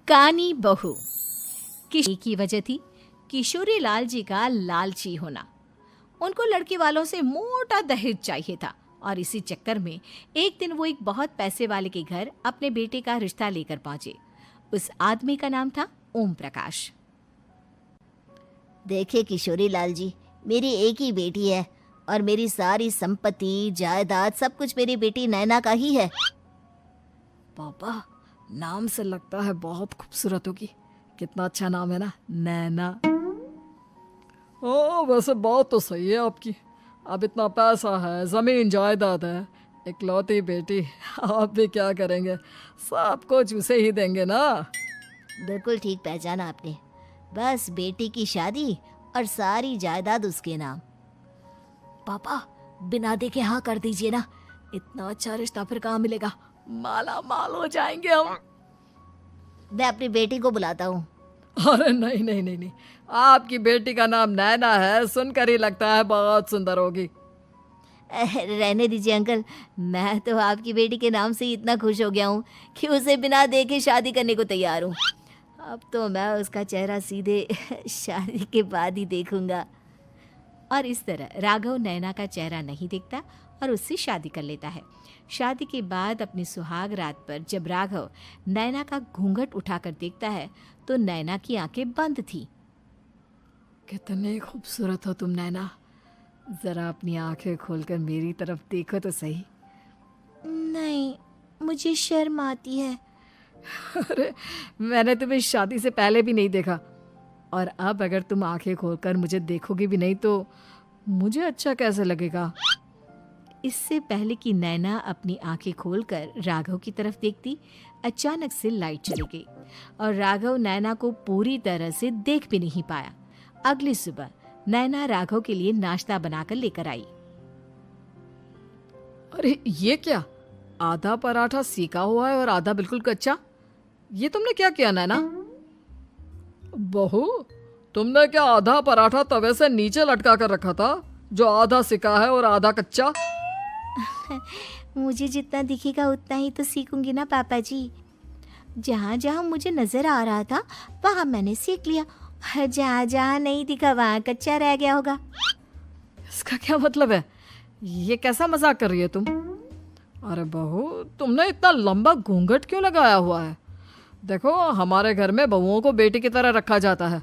कानी बहू की वजह थी किशोरी लाल जी का लालची होना। उनको लड़के वालों से मोटा दहेज चाहिए था और इसी चक्कर में एक दिन वो एक बहुत पैसे वाले के घर अपने बेटे का रिश्ता लेकर पहुंचे। उस आदमी का नाम था ओम प्रकाश। देखिए किशोरी लाल जी, मेरी एक ही बेटी है और मेरी सारी संपत्ति जायदाद सब कुछ मेरी बेटी नैना का ही है। पापा, नाम से लगता है बहुत खूबसूरत होगी। कितना अच्छा नाम है ना, नैना। ओ, वैसे बात तो सही है आपकी। अब इतना पैसा है, जमीन जायदाद है, इकलौती बेटी, आप भी क्या करेंगे? सब कुछ उसे ही देंगे ना। बिल्कुल ठीक पहचाना आपने। बस बेटी की शादी और सारी जायदाद उसके नाम। पापा, बिना देखे हाँ कर दीजिए ना। इतना अच्छा रिश्ता फिर कहाँ मिलेगा? माला माल हो जाएंगे हम। मैं अपनी बेटी को बुलाता हूँ। अरे नहीं नहीं नहीं नहीं, आपकी बेटी का नाम नैना है, सुनकर ही लगता है बहुत सुंदर होगी। रहने दीजिए अंकल, मैं तो आपकी बेटी के नाम से ही इतना खुश हो गया हूँ कि उसे बिना देखे शादी करने को तैयार हूँ। अब तो मैं उसका चेहरा सीधे शादी के बाद ही देखूंगा। और इस तरह राघव नैना का चेहरा नहीं देखता और उससे शादी कर लेता है। शादी के बाद अपनी सुहाग रात पर जब राघव नैना का घूंघट उठाकर देखता है तो नैना की आंखें बंद थी। कितने खूबसूरत हो तुम नैना, जरा अपनी आंखें खोलकर मेरी तरफ देखो तो सही। नहीं, मुझे शर्म आती है। अरे, मैंने तुम्हें शादी से पहले भी नहीं देखा और अब अगर तुम आंखें खोलकर मुझे देखोगी भी नहीं तो मुझे अच्छा कैसे लगेगा? इससे पहले कि नैना अपनी आंखें खोलकर राघव की तरफ देखती, अचानक से लाइट चली गई और राघव नैना को पूरी तरह से देख भी नहीं पाया। अगली सुबह नैना राघव के लिए नाश्ता बनाकर लेकर आई। अरे ये क्या, आधा पराठा सेका हुआ है और आधा बिल्कुल कच्चा। ये तुमने क्या किया नैना? बहू, तुमने क्या आधा पराठा तवे से नीचे लटका कर रखा था जो आधा सेका है और आधा कच्चा? मुझे जितना दिखेगा उतना ही तो सीखूंगी ना पापा जी। जहाँ जहाँ मुझे नजर आ रहा था वहाँ मैंने सीख लिया, जहाँ जहाँ नहीं दिखा वहाँ कच्चा रह गया होगा। इसका क्या मतलब है? ये कैसा मजाक कर रही है तुम? अरे बहू, तुमने इतना लंबा घूंघट क्यों लगाया हुआ है? देखो, हमारे घर में बहुओं को बेटी की तरह रखा जाता है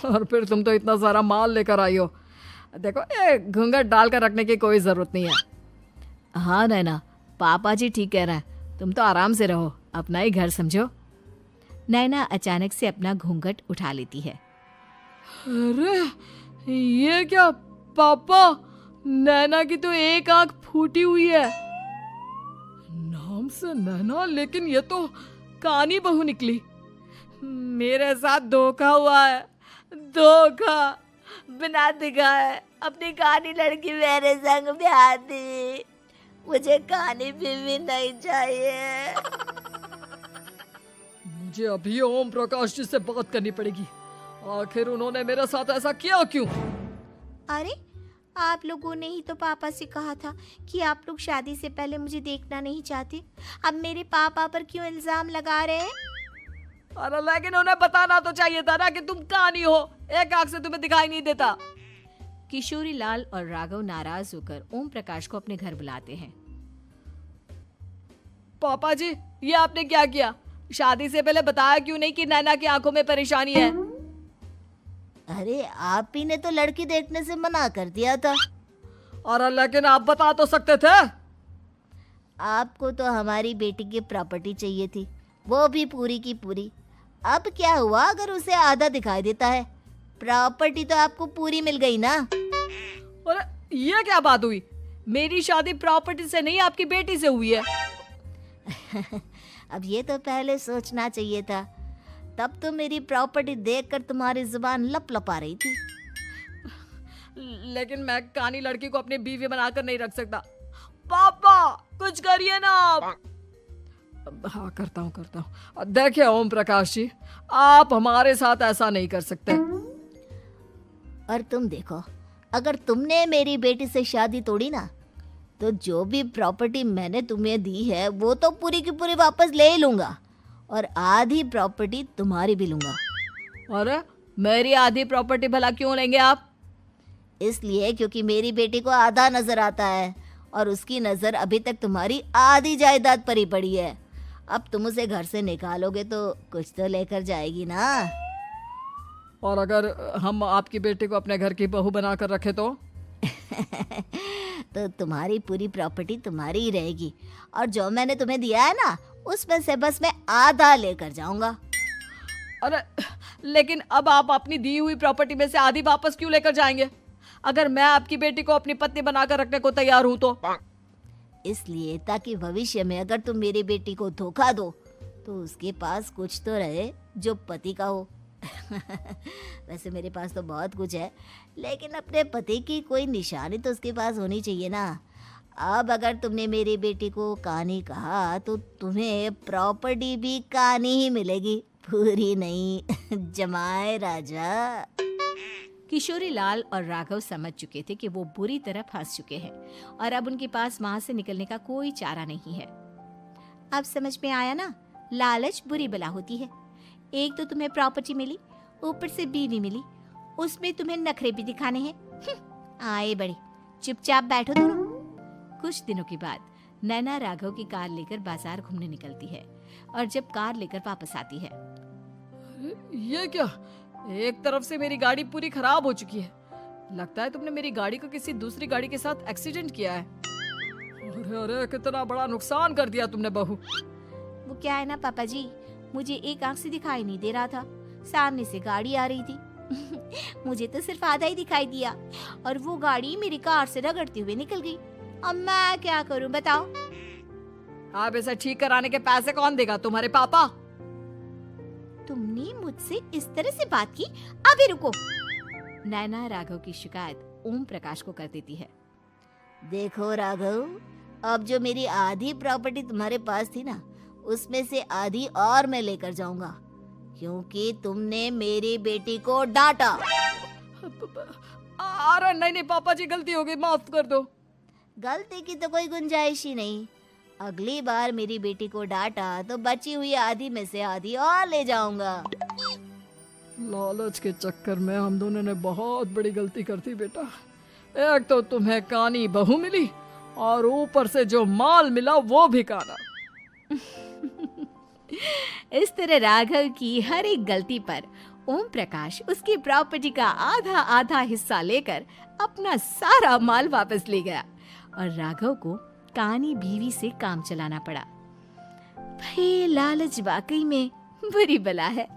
और फिर तुम तो इतना सारा माल लेकर आई हो। देखो, ये घूंघट डालकर रखने की कोई ज़रूरत नहीं है। हाँ नैना, पापा जी ठीक कह रहे हैं, तुम तो आराम से रहो, अपना ही घर समझो। नैना अचानक से अपना घूंघट उठा लेती है। अरे ये क्या पापा, नैना की तो एक आंख फूटी हुई है। नाम से नैना, लेकिन ये तो कानी बहू निकली। मेरे साथ धोखा हुआ है, धोखा। बिना दिखाए अपनी कानी लड़की मेरे संग ब्याह दी। मुझे कानी बीवी नहीं चाहिए। मुझे अभी ओम प्रकाश जी से बात करनी पड़ेगी। आखिर उन्होंने मेरे साथ ऐसा किया क्यों? अरे, आप लोगों ने ही तो पापा से कहा था कि आप लोग शादी से पहले मुझे देखना नहीं चाहते। अब मेरे पापा पर क्यों इल्जाम लगा रहे हैं? अरे लेकिन उन्हें बताना तो चाहिए था ना कि तुम कानी हो, एक आंख से तुम्हें दिखाई नहीं देता। किशोरी लाल और राघव नाराज होकर ओम प्रकाश को अपने घर बुलाते हैं। पापा जी, ये आपने क्या किया? शादी से पहले बताया क्यों नहीं कि नैना की आंखों में परेशानी है? अरे, आप ही ने तो लड़की देखने से मना कर दिया था। अरे लेकिन आप बता तो सकते थे। आपको तो हमारी बेटी की प्रॉपर्टी चाहिए थी, वो भी पूरी की पूरी। अब क्या हुआ अगर उसे आधा दिखाई देता है? प्रॉपर्टी तो आपको पूरी मिल गई ना। अरे ये क्या बात हुई? मेरी शादी प्रॉपर्टी से नहीं, आपकी बेटी से हुई है। अब ये तो पहले सोचना चाहिए था, तब तो मेरी प्रॉपर्टी देखकर तुम्हारी जुबान लप लपा रही थी। लेकिन मैं कानी लड़की को अपनी बीवी बनाकर नहीं रख सकता। पापा, कुछ करिए ना आप। हाँ, करता हूँ। देखिए ओम प्रकाश जी, आप हमारे साथ ऐसा नहीं कर सकते। और तुम देखो, अगर तुमने मेरी बेटी से शादी तोड़ी ना, तो जो भी प्रॉपर्टी मैंने तुम्हें दी है वो तो पूरी की पूरी वापस ले ही लूंगा और आधी प्रॉपर्टी तुम्हारी भी लूंगा। अरे मेरी आधी प्रॉपर्टी भला क्यों लेंगे आप? इसलिए क्योंकि मेरी बेटी को आधा नजर आता है और उसकी नजर अभी तक तुम्हारी आधी जायदाद पर ही पड़ी है। अब तुम उसे घर से निकालोगे तो कुछ तो लेकर जाएगी ना। और अगर हम आपकी बेटी को अपने घर की बहू बनाकर रखे तो? तो तुम्हारी पूरी प्रॉपर्टी तुम्हारी ही रहेगी और जो मैंने तुम्हें दिया है ना उसमें से बस मैं आधा लेकर जाऊंगा। अरे लेकिन अब आप अपनी दी हुई प्रॉपर्टी में से आधी वापस क्यों लेकर जाएंगे? अगर मैं आपकी बेटी को अपनी पत्नी बनाकर रखने को तैयार हूं तो? इसलिए ताकि भविष्य में अगर तुम मेरी बेटी को धोखा दो तो उसके पास कुछ तो रहे जो पति का हो। वैसे मेरे पास तो बहुत कुछ है, लेकिन अपने पति की कोई निशानी तो उसके पास होनी चाहिए ना। अब अगर तुमने मेरी बेटी को कानी कहा तो तुम्हें प्रॉपर्टी भी कानी ही मिलेगी, पूरी नहीं। जमाए राजा। किशोरी लाल और राघव समझ चुके थे कि वो बुरी तरह फंस चुके हैं और अब उनके पास वहां से निकलने का कोई चारा नहीं है। अब समझ में आया ना, लालच बुरी बला होती है। एक तो तुम्हें प्रॉपर्टी मिली, ऊपर से बीवी मिली, उसमें तुम्हें नखरे भी दिखाने हैं। आए बड़े, चुपचाप बैठो दोनों। कुछ दिनों के बाद नैना राघव की कार लेकर बाजार घूमने निकलती है और जब कार लेकर वापस आती है, ये क्या? एक तरफ से मेरी गाड़ी पूरी खराब हो चुकी है। लगता है तुमने मेरी गाड़ी को किसी दूसरी गाड़ी के साथ एक्सीडेंट किया है। अरे अरे कितना बड़ा नुकसान कर दिया तुमने बहू। वो क्या है ना पापा जी, मुझे एक आंख से दिखाई नहीं दे रहा था, सामने से गाड़ी आ रही थी। मुझे तो सिर्फ आधा ही दिखाई दिया और वो गाड़ी मेरी कार से रगड़ते हुए निकल गई। अब मैं क्या करूं बताओ? आप इसे ठीक कराने के पैसे कौन देगा? तुम्हारे पापा। तुमने मुझसे इस तरह से बात की? अभी रुको। नैना राघव की शिकायत ओम प्रकाश को कर देती है। देखो राघव, अब जो मेरी आधी प्रॉपर्टी तुम्हारे पास थी ना उसमें से आधी और मैं लेकर जाऊंगा, क्योंकि तुमने मेरी बेटी को डांटा। अरे नहीं नहीं पापा जी, गलती हो गई, माफ कर दो। गलती की तो कोई गुंजाइश ही नहीं। अगली बार मेरी बेटी को डांटा तो बची हुई आधी में से आधी और ले जाऊंगा। लालच के चक्कर में हम दोनों ने बहुत बड़ी गलती कर दी बेटा। एक तो तुम्हें कानी बहू मिली और ऊपर से जो माल मिला वो भी काना। इस तरह राघव की हर एक गलती पर ओम प्रकाश उसकी प्रॉपर्टी का आधा आधा हिस्सा लेकर अपना सारा माल वापस ले गया और राघव को कानी बीवी से काम चलाना पड़ा। भाई लालच वाकई में बुरी बला है।